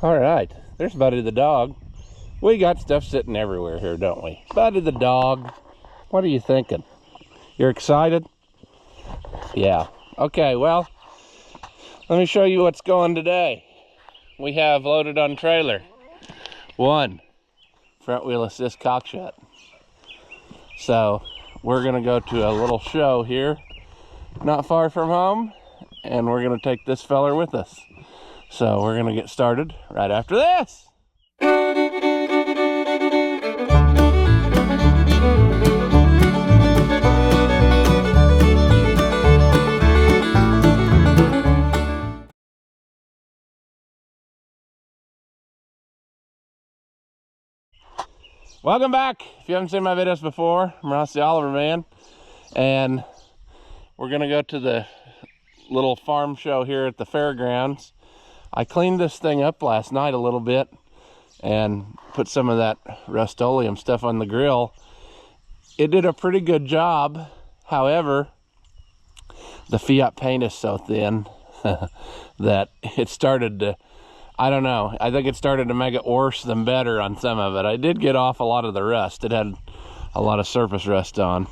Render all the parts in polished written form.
All right, there's Buddy the dog. We got stuff sitting everywhere here, don't we? Buddy the dog, what are you thinking? You're excited? Yeah. Okay, well, let me show you what's going today. We have loaded on trailer 1 front wheel assist COCKSHUTT. So we're gonna go to a little show here not far from home, and we're gonna take this feller with us. So we're gonna get started right after this. Welcome back. If you haven't seen my videos before, I'm Ross the Oliver Man, and we're gonna go to the little farm show here at the Fairgrounds. I cleaned this thing up last night a little bit and put some of that Rust-Oleum stuff on the grill. It did a pretty good job. However, the Fiat paint is so thin that it started to, I don't know, I think it started to make it worse than better on some of it. I did get off a lot of the rust. It had a lot of surface rust on.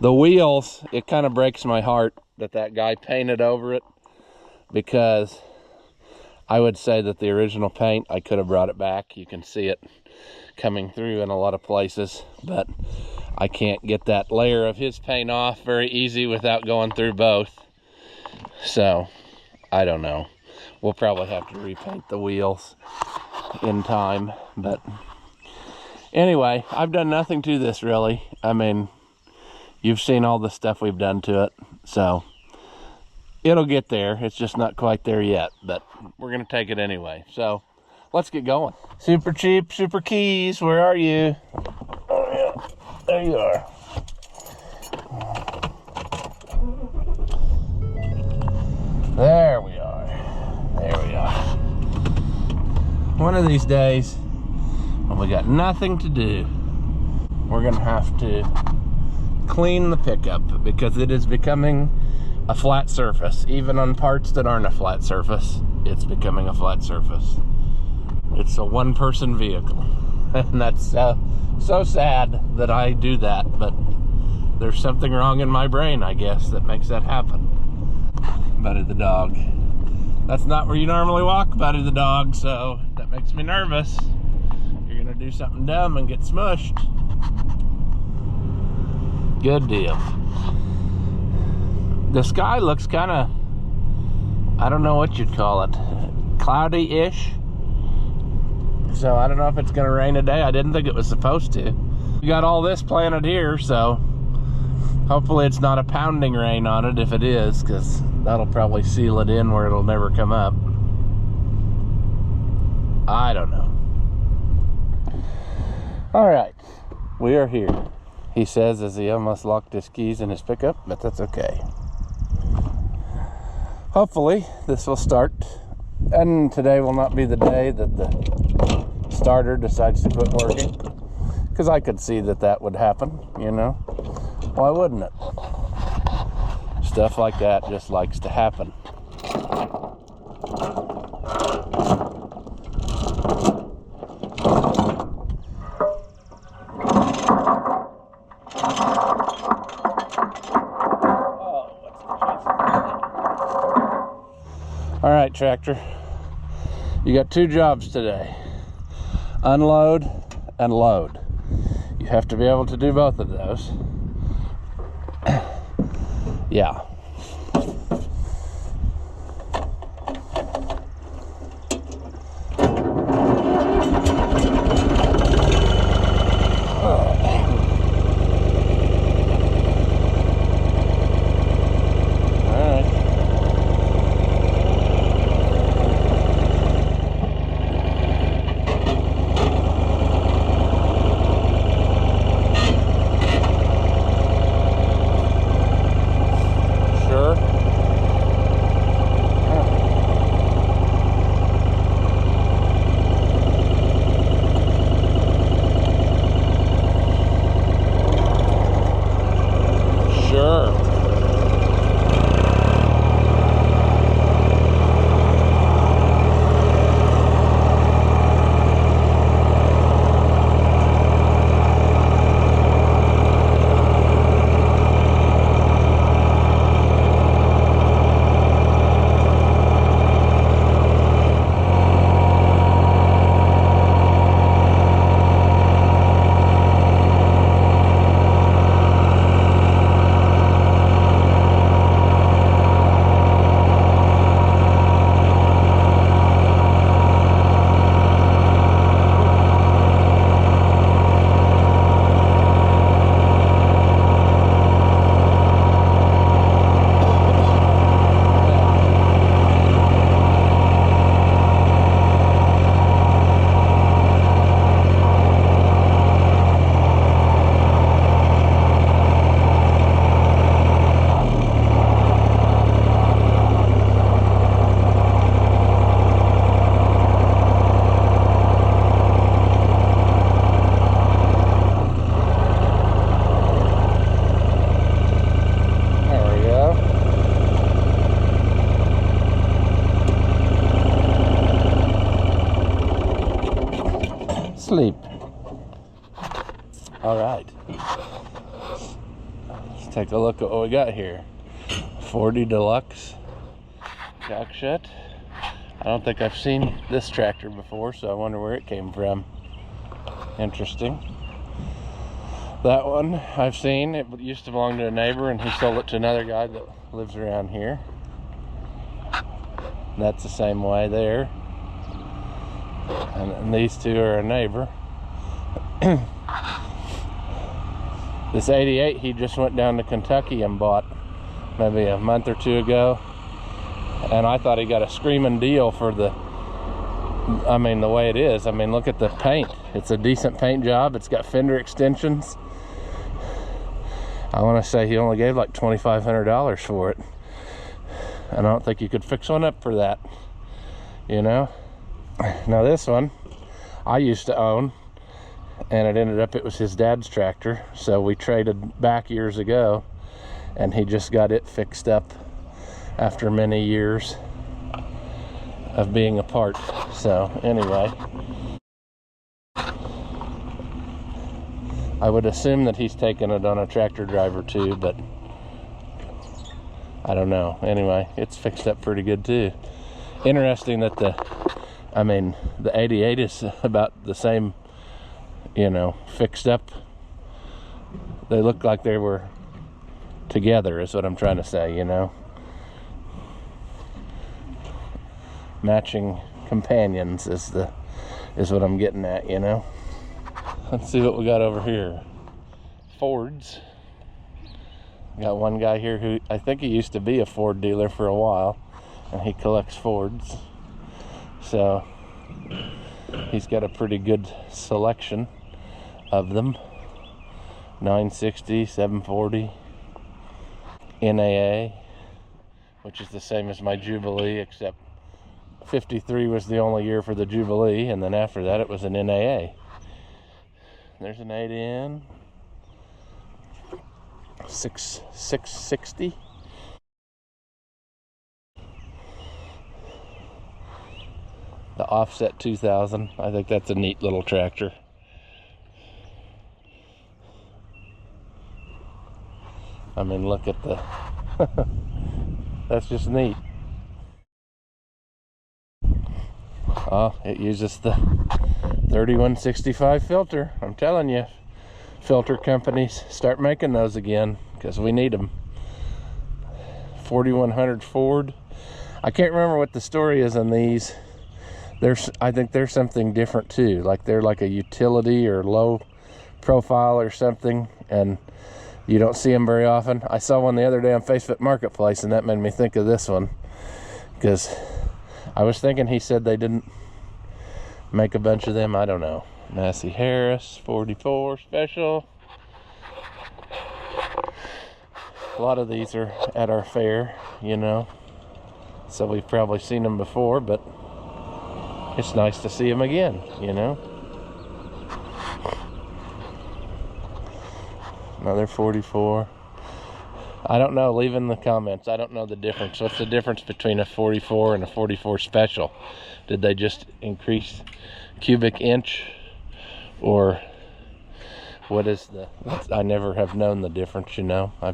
The wheels, it kind of breaks my heart that guy painted over it, because I would say that the original paint, I could have brought it back. You can see it coming through in a lot of places, but I can't get that layer of his paint off very easy without going through both. So, I don't know. We'll probably have to repaint the wheels in time, but anyway, I've done nothing to this really. I mean, you've seen all the stuff we've done to it, so it'll get there. It's just not quite there yet, but we're gonna take it anyway. So let's get going. Super cheap, super keys, where are you? Oh yeah, there you are. There we are. There we are. One of these days, when we got nothing to do, we're gonna have to clean the pickup, because it is becoming a flat surface. Even on parts that aren't a flat surface, it's becoming a flat surface. It's a one-person vehicle, and that's so sad that I do that, but there's something wrong in my brain, I guess, that makes that happen. Buddy the dog. That's not where you normally walk, Buddy the dog, so that makes me nervous. You're gonna do something dumb and get smushed. Good deal. The sky looks kind of, I don't know what you'd call it, cloudy-ish. So I don't know if it's gonna rain today. I didn't think it was supposed to. We got all this planted here, so hopefully it's not a pounding rain on it. If it is, because that'll probably seal it in where it'll never come up. I don't know. All right, we are here. He says as he almost locked his keys in his pickup, but that's okay. Hopefully this will start, and today will not be the day that the starter decides to quit working, because I could see that would happen, you know. Why wouldn't it? Stuff like that just likes to happen. All right, tractor, you got 2 jobs today: unload and load. You have to be able to do both of those. Yeah. asleep. All right. Let's take a look at what we got here. 40 Deluxe COCKSHUTT. I don't think I've seen this tractor before, so I wonder where it came from. Interesting. That one I've seen. It used to belong to a neighbor, and he sold it to another guy that lives around here. That's the same way there. And these two are a neighbor. This 88 he just went down to Kentucky and bought maybe a month or two ago. And I thought he got a screaming deal for the way it is. I mean, look at the paint. It's a decent paint job. It's got fender extensions. I want to say he only gave like $2,500 for it. I don't think you could fix one up for that, you know. Now this one I used to own, and it was his dad's tractor, so we traded back years ago, and he just got it fixed up after many years of being apart. So anyway, I would assume that he's taken it on a tractor drive or two, but I don't know. Anyway, it's fixed up pretty good too. Interesting that the 88 is about the same, you know, fixed up. They look like they were together, is what I'm trying to say, you know. Matching companions is what I'm getting at, you know. Let's see what we got over here. Fords. Got one guy here who I think he used to be a Ford dealer for a while, and he collects Fords. So he's got a pretty good selection of them. 960, 740, NAA, which is the same as my Jubilee, except 53 was the only year for the Jubilee, and then after that it was an NAA. There's an 8N. 660. The Offset 2000. I think that's a neat little tractor. I mean, look at the that's just neat. Oh, it uses the 3165 filter. I'm telling you, filter companies, start making those again, because we need them. 4100 Ford. I can't remember what the story is on these. I think there's something different too, like they're like a utility or low profile or something, and you don't see them very often. I saw one the other day on Facebook Marketplace, and that made me think of this one, because I was thinking he said they didn't make a bunch of them. I don't know. Massey Harris 44 special. A lot of these are at our fair, you know, so we've probably seen them before, but it's nice to see them again, you know. Another 44. I don't know, leave in the comments. I don't know the difference. What's the difference between a 44 and a 44 special? Did they just increase cubic inch, or what is I never have known the difference, you know. I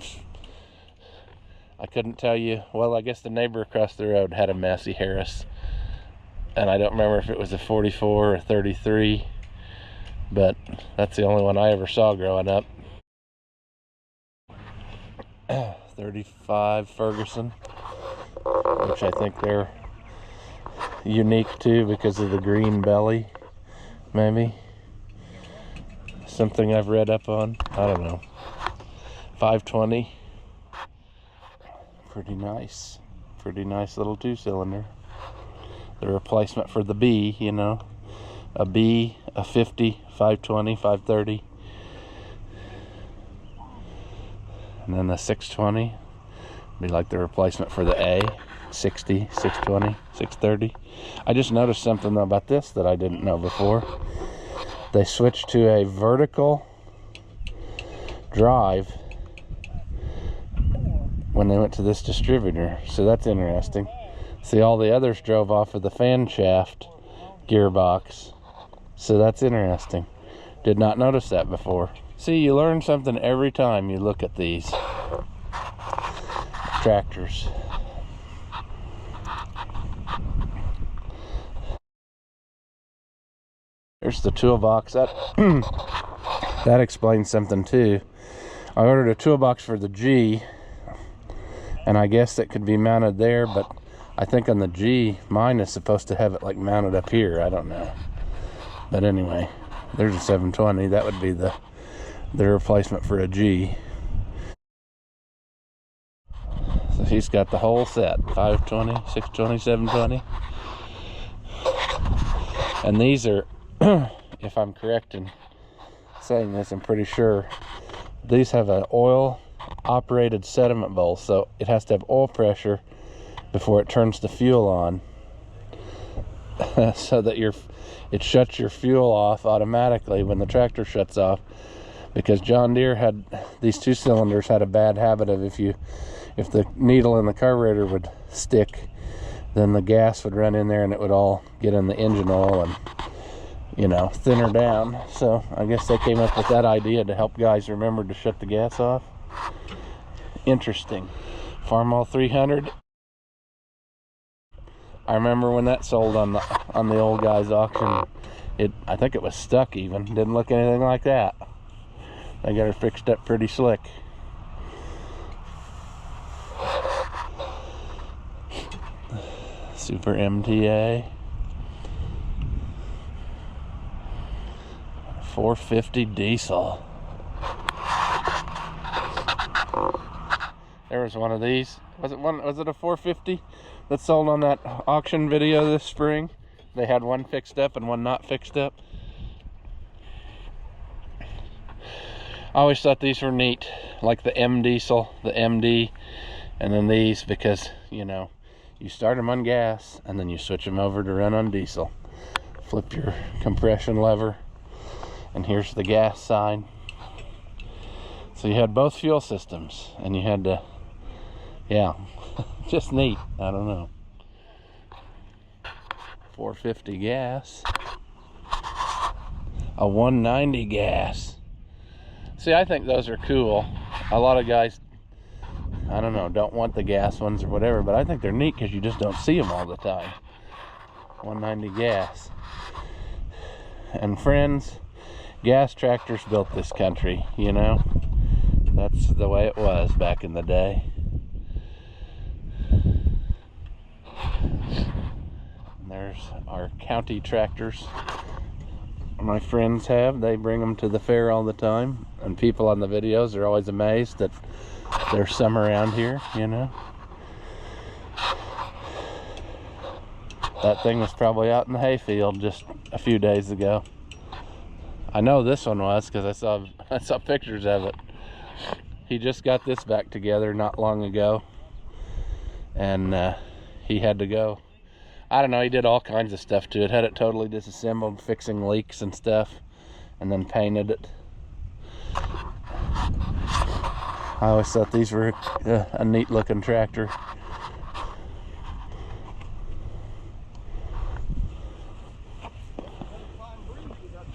couldn't tell you. Well, I guess the neighbor across the road had a Massey Harris, and I don't remember if it was a 44 or 33, but that's the only one I ever saw growing up. 35 Ferguson, which I think they're unique too because of the green belly, maybe. Something I've read up on. I don't know. 520. Pretty nice. Pretty nice little 2-cylinder. The replacement for the B, you know. A B, a 50, 520, 530. And then the 620 be like the replacement for the A. 60, 620, 630. I just noticed something about this that I didn't know before. They switched to a vertical drive when they went to this distributor, so that's interesting. See, all the others drove off of the fan shaft gearbox, So that's interesting. Did not notice that before. See, you learn something every time you look at these tractors. There's the toolbox. That explains something too. I ordered a toolbox for the G, and I guess it could be mounted there, but I think on the G, mine is supposed to have it like mounted up here. I don't know. But anyway, there's a 720. That would be the replacement for a G. So he's got the whole set, 520, 620, 720. And these are, if I'm correct in saying this, I'm pretty sure, these have an oil operated sediment bowl, so it has to have oil pressure before it turns the fuel on. So that it shuts your fuel off automatically when the tractor shuts off, because John Deere had these 2 cylinders had a bad habit of if the needle in the carburetor would stick, then the gas would run in there and it would all get in the engine oil and, you know, thinner down. So I guess they came up with that idea to help guys remember to shut the gas off. Interesting. Farmall 300. I remember when that sold on the old guy's auction. I think it was stuck even. Didn't look anything like that. They got her fixed up pretty slick. Super MTA. 450 diesel. There was one of these. Was it a 450 that sold on that auction video this spring? They had one fixed up and one not fixed up. I always thought these were neat, like the M diesel, the MD, and then these, because, you know, you start them on gas and then you switch them over to run on diesel. Flip your compression lever, and here's the gas side. So you had both fuel systems, and you had to, yeah, just neat. I don't know. 450 gas, a 190 gas. See, I think those are cool. A lot of guys, I don't know, don't want the gas ones or whatever, but I think they're neat because you just don't see them all the time. 190 gas. And friends, gas tractors built this country, you know. That's the way it was back in the day. And there's our county tractors my friends have. They bring them to the fair all the time, and people on the videos are always amazed that there's some around here, you know. That thing was probably out in the hayfield just a few days ago. I know this one was because I saw pictures of it. He just got this back together not long ago, and he had to go. I don't know, he did all kinds of stuff to it. Had it totally disassembled, fixing leaks and stuff, and then painted it. I always thought these were a neat looking tractor.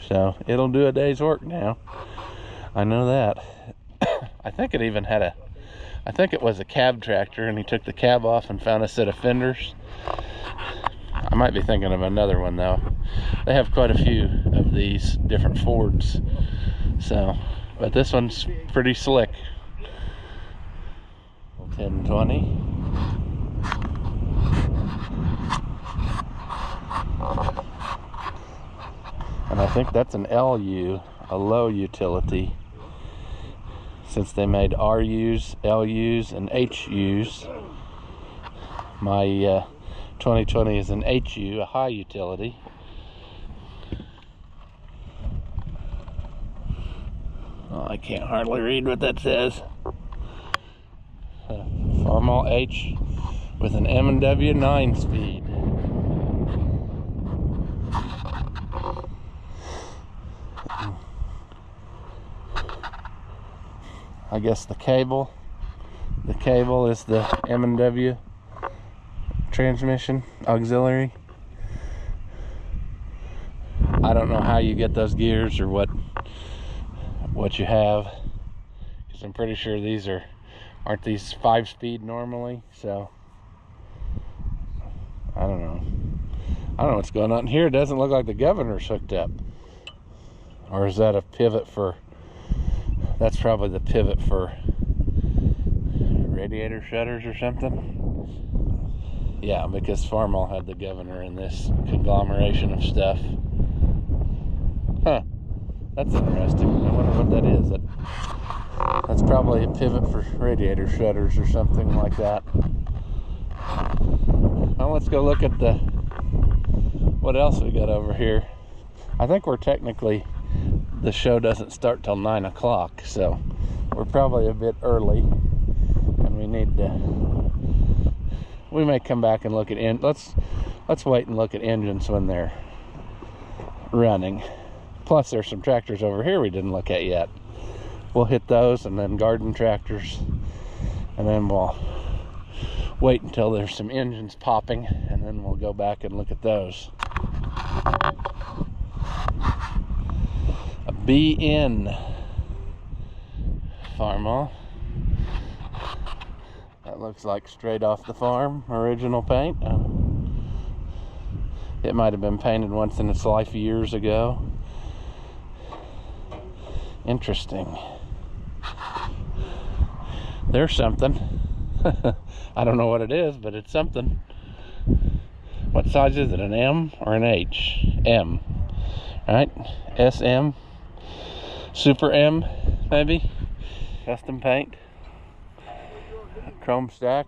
So it'll do a day's work now. I know that. I think it even had I think it was a cab tractor, and he took the cab off and found a set of fenders. I might be thinking of another one though. They have quite a few of these different Fords. So, but this one's pretty slick. 1020. And I think that's an LU, a low utility, since they made RUs, LUs, and HUs. My 2020 is an HU, a high utility. Oh, I can't hardly read what that says. Farmall H with an M&W 9-speed. I guess the cable is the M&W transmission auxiliary. I don't know how you get those gears or what you have, because I'm pretty sure these aren't these 5-speed normally. So I don't know what's going on here. It doesn't look like the governor's hooked up. Or is that a pivot for, that's probably the pivot for radiator shutters or something. Yeah, because Farmall had the governor in this conglomeration of stuff. Huh, that's interesting. I wonder what that is. That's probably a pivot for radiator shutters or something like that. Well, let's go look at what else we got over here. I think we're technically, the show doesn't start till 9 o'clock, so we're probably a bit early, and we may come back and look at let's wait and look at engines when they're running. Plus there's some tractors over here we didn't look at yet. We'll hit those, and then garden tractors, and then we'll wait until there's some engines popping, and then we'll go back and look at those. A BN Farmall. That looks like straight off the farm, original paint. It might have been painted once in its life years ago. Interesting. There's something. I don't know what it is, but it's something. What size is it, an M or an H? M. Right? SM. Super M, maybe. Custom paint. Chrome stack.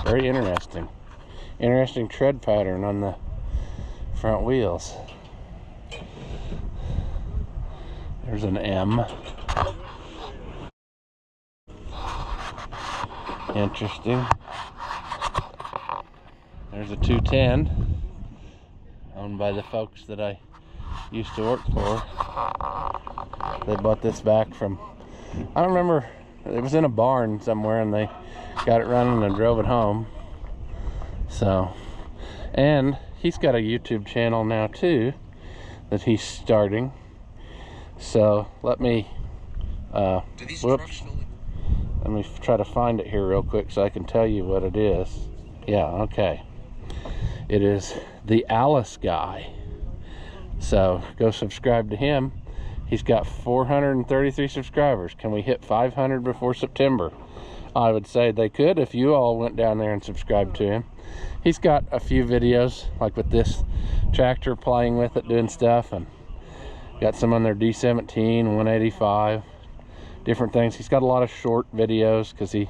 Very interesting. Interesting tread pattern on the front wheels. There's an M. Interesting. There's a 210 owned by the folks that I used to work for. They bought this back from, I don't remember, it was in a barn somewhere, and they got it running and drove it home. So, and he's got a YouTube channel now too that he's starting. So let me whoops, let me try to find it here real quick so I can tell you what it is. Yeah, okay, it is the Alice guy. So go subscribe to him. He's got 433 subscribers. Can we hit 500 before September? I would say they could if you all went down there and subscribed to him. He's got a few videos, like with this tractor, playing with it, doing stuff, and got some on their D17, 185, different things. He's got a lot of short videos because he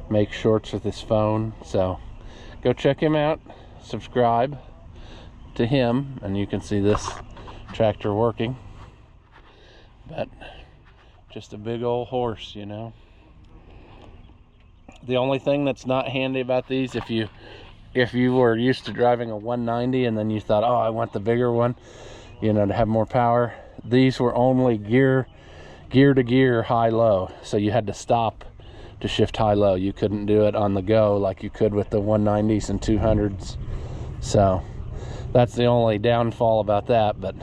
makes shorts with his phone. So go check him out, subscribe to him, and you can see this tractor working. But just a big old horse, you know. The only thing that's not handy about these, if you were used to driving a 190 and then you thought, oh, I want the bigger one, you know, to have more power, these were only gear to gear, high low. So you had to stop to shift high low. You couldn't do it on the go like you could with the 190s and 200s. So that's the only downfall about that, but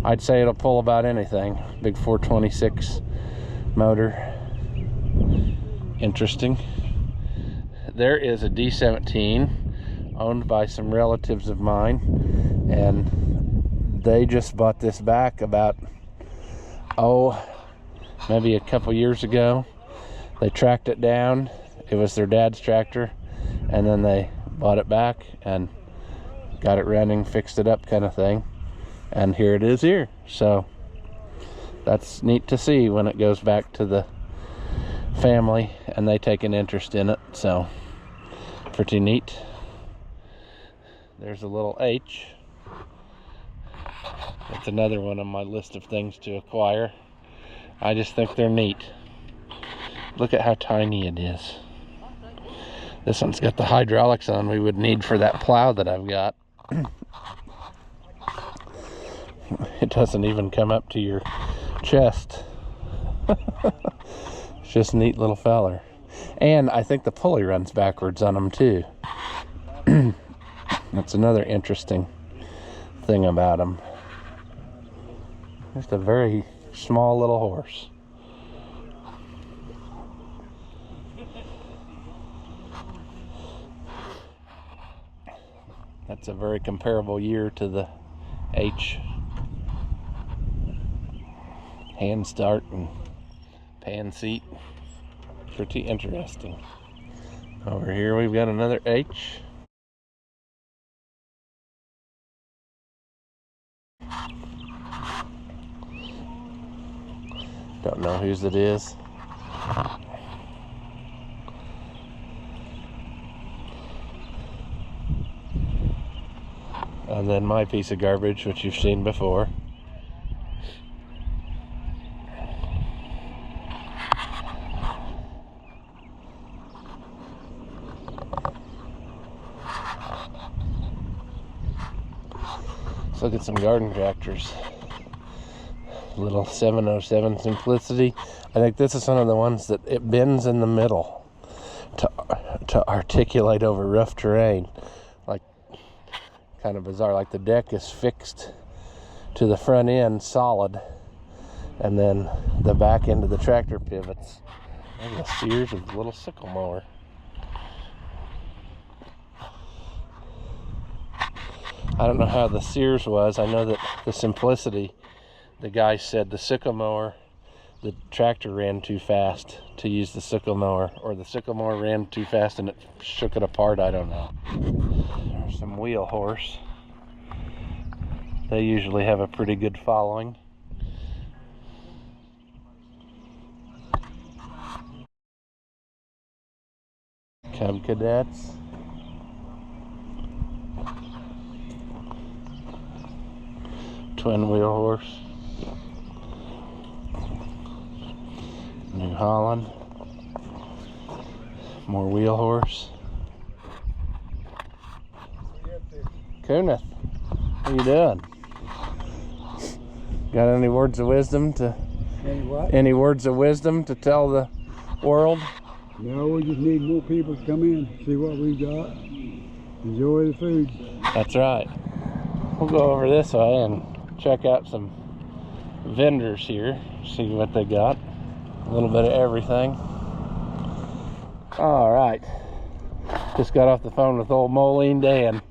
I'd say it'll pull about anything. Big 426 motor. Interesting. There is a D17 owned by some relatives of mine, and they just bought this back about, maybe a couple years ago. They tracked it down. It was their dad's tractor, and then they bought it back and got it running, fixed it up, kind of thing. And here it is here. So that's neat to see when it goes back to the family and they take an interest in it. So pretty neat. There's a little H. That's another one on my list of things to acquire. I just think they're neat. Look at how tiny it is. This one's got the hydraulics on we would need for that plow that I've got. It doesn't even come up to your chest. It's just a neat little feller. And I think the pulley runs backwards on them too. That's another interesting thing about him. Just a very small little horse. That's a very comparable year to the H. Hand start and pan seat. Pretty interesting. Over here we've got another H. Don't know whose it is. And then my piece of garbage, which you've seen before. Let's look at some garden tractors. Little 707 Simplicity. I think this is one of the ones that it bends in the middle to articulate over rough terrain. Like, kind of bizarre. Like the deck is fixed to the front end solid, and then the back end of the tractor pivots. There's a Sears with a little sickle mower. I don't know how the Sears was. I know that the Simplicity, the guy said the sickle mower, the tractor ran too fast to use the sickle mower, or the sickle mower ran too fast and it shook it apart. I don't know. There's some wheel horse. They usually have a pretty good following. Cub Cadets. Twin wheel horse. New Holland. More wheel horse. Kunith, how you doing? Got any words of wisdom to? Any words of wisdom to tell the world? No, we just need more people to come in, see what we've got, enjoy the food. That's right. We'll go over this way and check out some vendors here, see what they got. A little bit of everything. All right. Just got off the phone with old Moline Dan.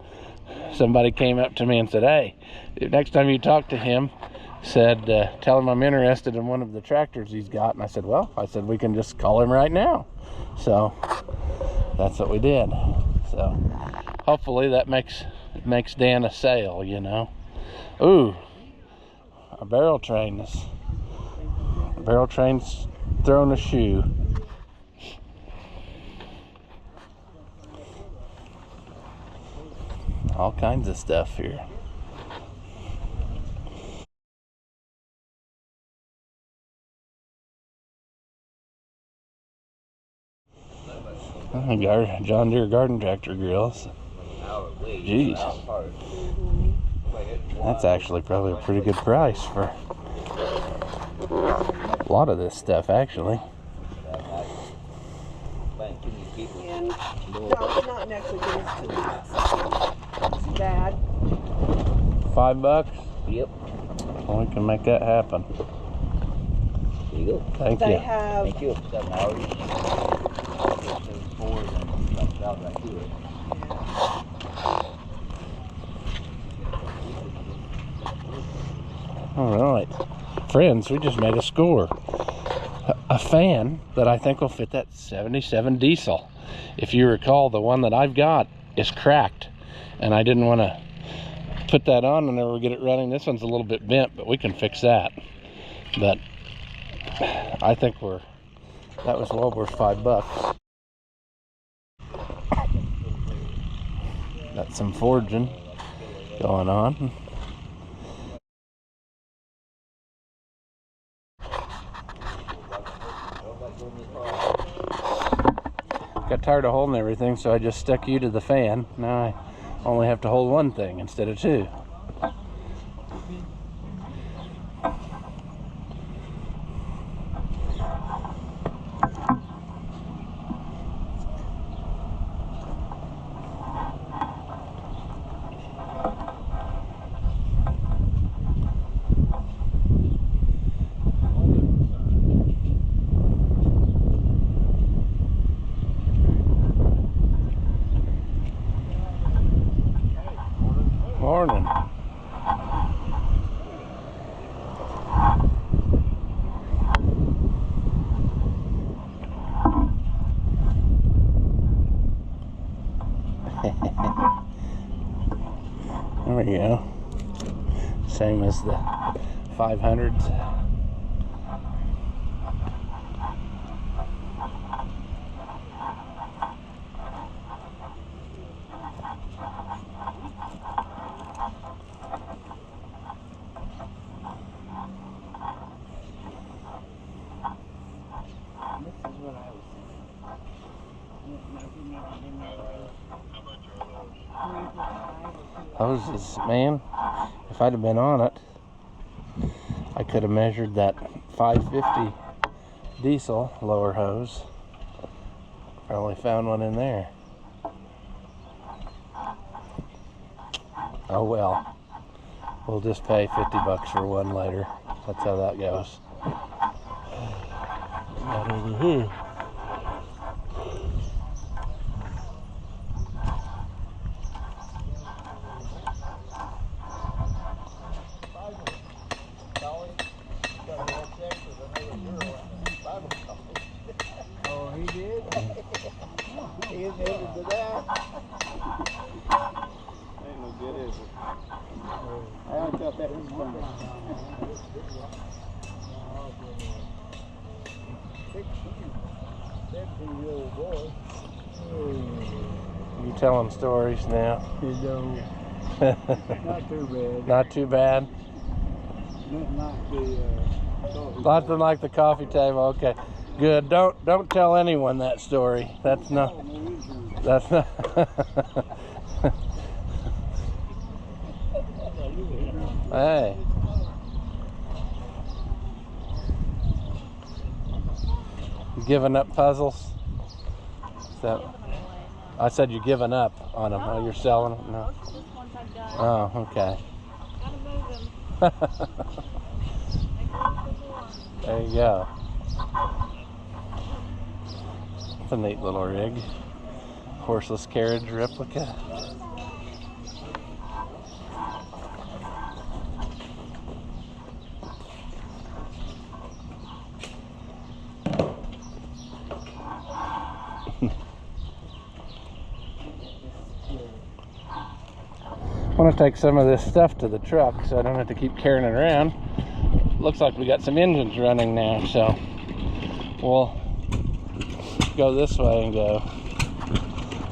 Somebody came up to me and said, hey, next time you talk to him, said, tell him I'm interested in one of the tractors he's got. And I said, well, we can just call him right now. So that's what we did. So hopefully that makes Dan a sale, you know. Ooh, a barrel train's throwing a shoe. All kinds of stuff here. John Deere garden tractor grills. Jeez. That's actually probably a pretty good price for a lot of this stuff, actually. And no, not next week. It's 2 weeks. It's bad. $5? Yep. Well, we can make that happen. There you go. Thank They you. have. Thank you. 7 hours. 4 and that's about right to it. All right. Friends, we just made a score. A fan that I think will fit that 77 diesel. If you recall, the one that I've got is cracked, and I didn't want to put that on and never get it running. This one's a little bit bent, but we can fix that. But I think that was well worth $5. Got some forging going on. Got tired of holding everything, so I just stuck you to the fan. Now I only have to hold one thing instead of two. Morning. There we go. Same as the 500s. Hoses, man. If I'd have been on it, I could have measured that 550 diesel lower hose. Probably found one in there. Oh well. We'll just pay 50 bucks for one later. That's how that goes. Not over here. Oh, he did? He admitted to that. Ain't no good, is it? I only thought that was funny. 17-year-old boy. You telling stories now. You know, not too bad. Not too bad. Nothing like the coffee. Nothing like the coffee table. Okay, good. Don't tell anyone that story. That's not. That's not. Hey. You giving up puzzles? So, I said you're giving up on them. Oh, you're selling them? No. Oh, okay. There you go. It's a neat little rig. Horseless carriage replica. I want to take some of this stuff to the truck so I don't have to keep carrying it around. Looks like we got some engines running now, so we'll go this way and go.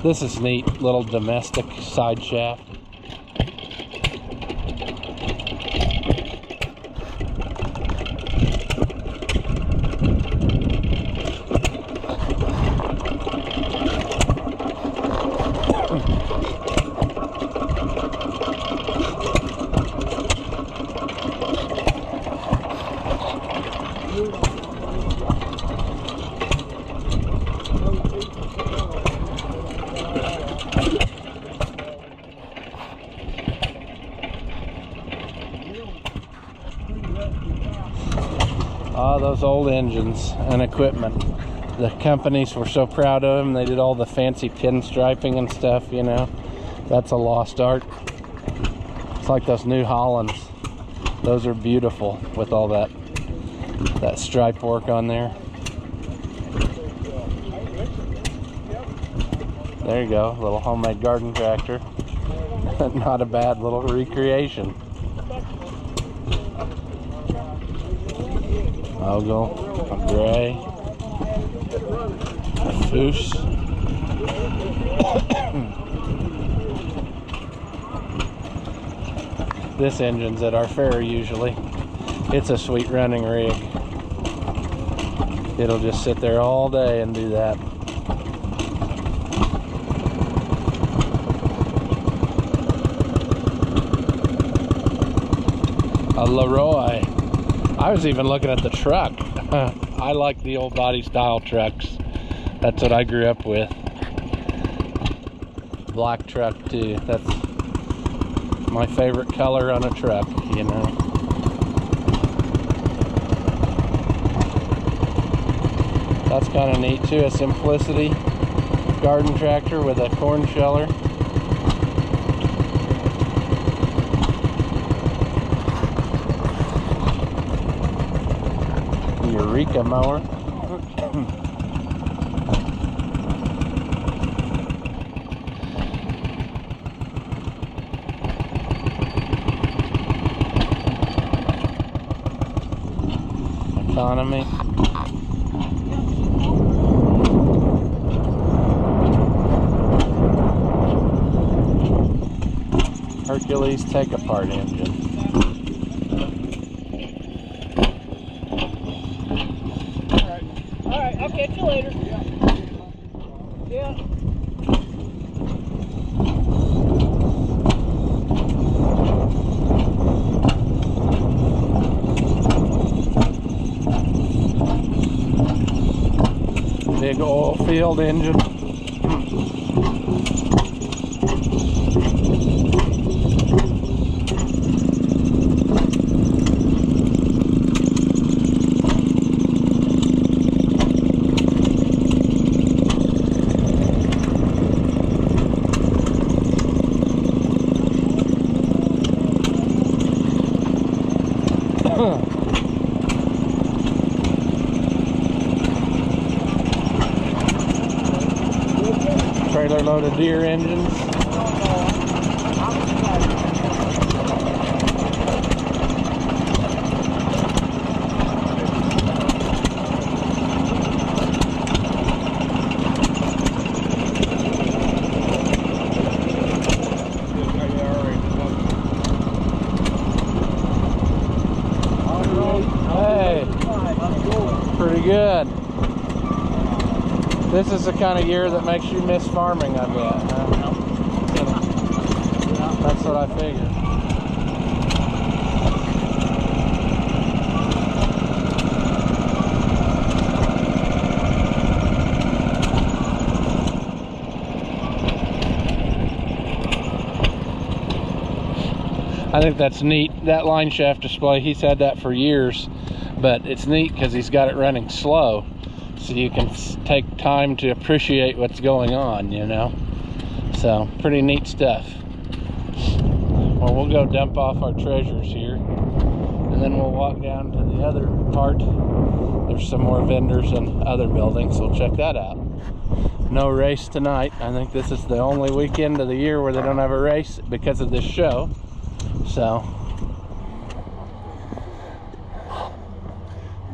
This is neat, little domestic side shaft. Ah, those old engines and equipment. The companies were so proud of them. They did all the fancy pinstriping and stuff, you know. That's a lost art. It's like those New Hollands. Those are beautiful with all that stripe work on there. There you go, little homemade garden tractor. Not a bad little recreation. Ogle, a gray, a foose. This engine's at our fair usually. It's a sweet running rig. It'll just sit there all day and do that. A Leroy. I was even looking at the truck. I like the old body style trucks. That's what I grew up with. Black truck too. That's my favorite color on a truck, you know. That's kind of neat too, a Simplicity garden tractor with a corn sheller. Eureka mower. Economy. Hercules take-apart engine. All right, I'll catch you later. Yeah. Big oil field engine. Trailer load of deer engines. Hey, pretty good. This is the kind of year that makes you miss farming, I bet. Huh? That's what I figured. I think that's neat. That line shaft display, he's had that for years, but it's neat because he's got it running slow. So you can take time to appreciate what's going on, you know. So pretty neat stuff. Well, we'll go dump off our treasures here, and then we'll walk down to the other part. There's some more vendors and other buildings, so we'll check that out. No race tonight. I think this is the only weekend of the year where they don't have a race because of this show. So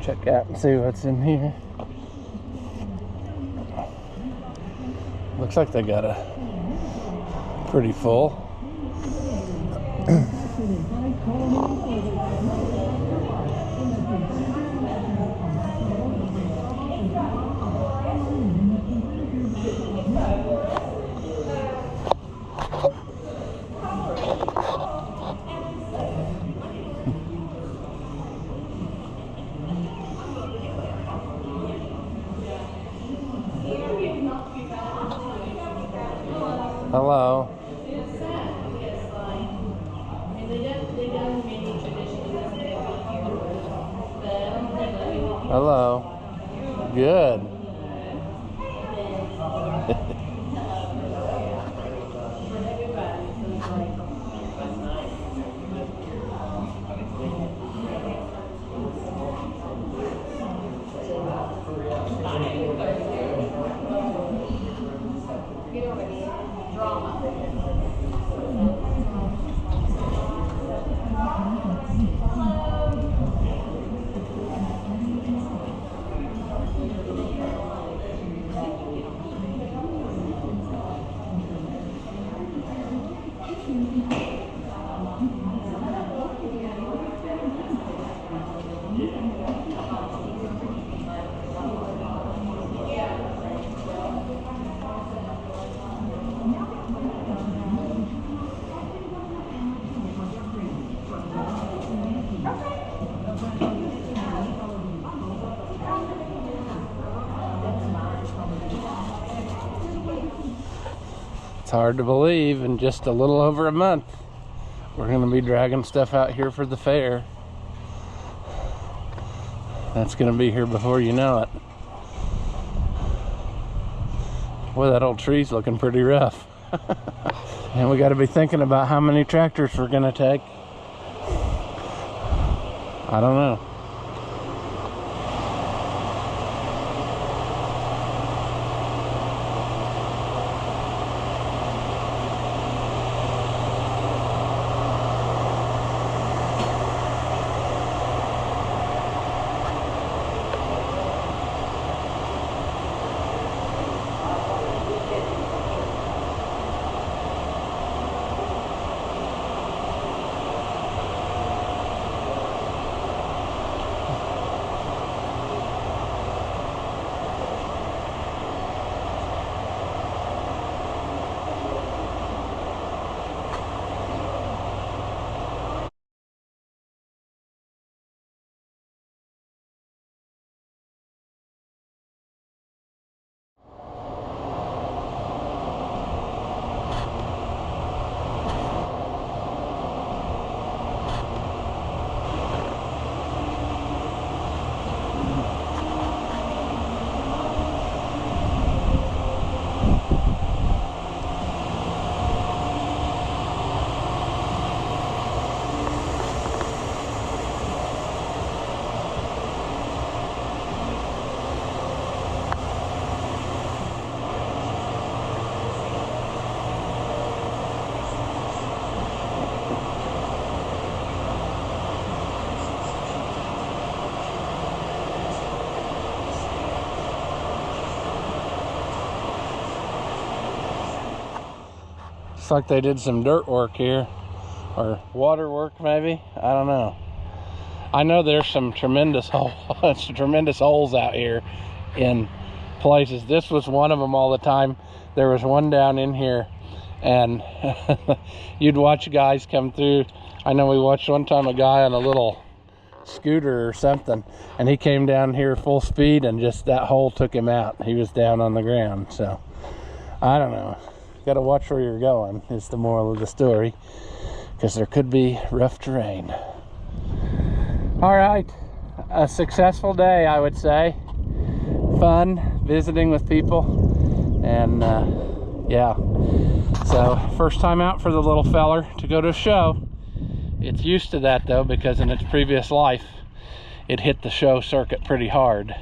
check out and see what's in here. Looks like they got a pretty full. Hello. Hello. Good. It's hard to believe in just a little over a month we're going to be dragging stuff out here for the fair. That's going to be here before you know it. Boy, that old tree's looking pretty rough. And we got to be thinking about how many tractors we're going to take. I don't know. Looks like they did some dirt work here, or water work maybe. I don't know. I know there's some tremendous holes out here in places. This was one of them all the time. There was one down in here, and you'd watch guys come through. I know we watched one time a guy on a little scooter or something, and he came down here full speed, and just that hole took him out. He was down on the ground. So I don't know. Got to watch where you're going is the moral of the story, because there could be rough terrain. All right, a successful day, I would say. Fun visiting with people, and yeah. So first time out for the little feller to go to a show. It's used to that though, because in its previous life it hit the show circuit pretty hard.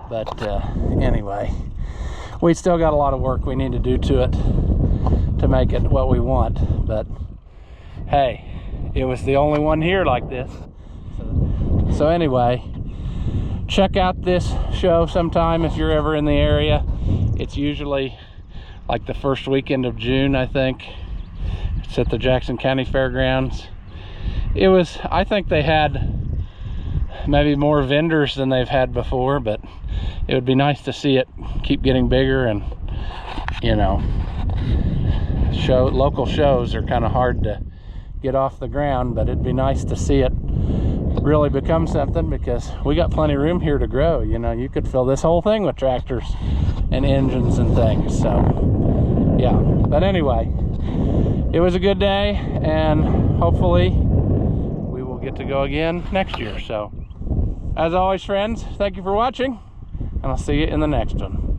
But anyway, we still got a lot of work we need to do to it to make it what we want. But hey, it was the only one here like this. So anyway, check out this show sometime if you're ever in the area. It's usually like the first weekend of June, I think. It's at the Jackson County Fairgrounds. I think they had maybe more vendors than they've had before, but it would be nice to see it keep getting bigger. And you know, local shows are kind of hard to get off the ground, but it'd be nice to see it really become something, because we got plenty of room here to grow. You know, you could fill this whole thing with tractors and engines and things. So yeah, but anyway, it was a good day, and hopefully we will get to go again next year. So as always, friends, thank you for watching, and I'll see you in the next one.